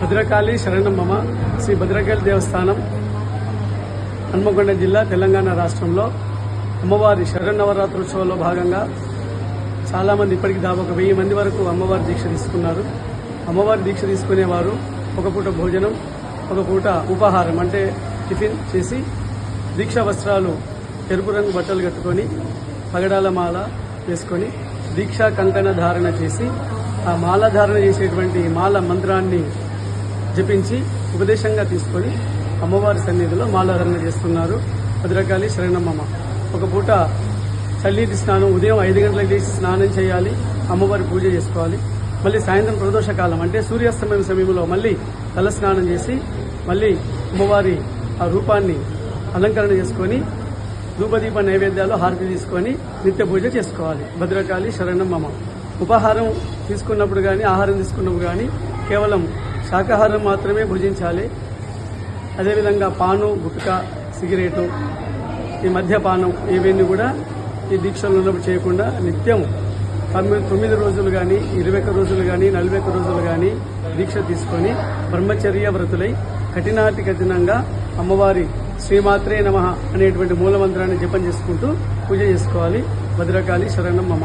భద్రకాళి శరణం మమ శ్రీ భద్రకాళి దేవస్థానం హన్మకొండ జిల్లా తెలంగాణ రాష్ట్రంలో అమ్మవారి శరన్నవరాత్రోత్సవంలో భాగంగా చాలామంది ఇప్పటికి దాదాపు 1000 మంది వరకు అమ్మవారి దీక్ష తీసుకున్నారు. అమ్మవారి దీక్ష తీసుకునేవారు ఒక పూట భోజనం, ఒక పూట ఉపాహారం అంటే టిఫిన్ చేసి దీక్షా వస్త్రాలు ఎరుపు రంగు బట్టలు కట్టుకొని పగడాల మాల వేసుకొని దీక్షా కంకణ ధారణ చేసి ఆ మాల ధారణ చేసేటువంటి మాల మంత్రాన్ని జపించి ఉపదేశంగా తీసుకొని అమ్మవారి సన్నిధిలో మాలాధారణ చేస్తున్నారు. భద్రకాళి శరణమ్మ. ఒక పూట చల్లీటి స్నానం, ఉదయం 5 గంటలకు లేచి స్నానం చేయాలి, అమ్మవారి పూజ చేసుకోవాలి. మళ్ళీ సాయంత్రం ప్రదోషకాలం అంటే సూర్యాస్తమయం సమయంలో మళ్ళీ తల స్నానం చేసి మళ్ళీ అమ్మవారి ఆ రూపాన్ని అలంకరణ చేసుకొని ధూపదీప నైవేద్యాలు హారతి తీసుకొని నిత్య పూజ చేసుకోవాలి. భద్రకాళి శరణమ్మ. ఉపాహారం తీసుకున్నప్పుడు కానీ ఆహారం తీసుకున్నప్పుడు కానీ కేవలం శాకాహారం మాత్రమే భుజించాలి. అదేవిధంగా పాను, గుట్కా, సిగరెటు, ఈ మద్యపానం ఇవన్నీ కూడా ఈ దీక్షలు ఉన్నప్పుడు చేయకుండా నిత్యం 9 రోజులు కానీ 21 రోజులు కానీ 41 రోజులు కానీ దీక్ష తీసుకొని బ్రహ్మచర్య వ్రతులై కఠినాతి కఠినంగా అమ్మవారి శ్రీమాత్రే నమః అనేటువంటి మూలమంత్రాన్ని జపం చేసుకుంటూ పూజ చేసుకోవాలి. భద్రకాళి శరణం మమ.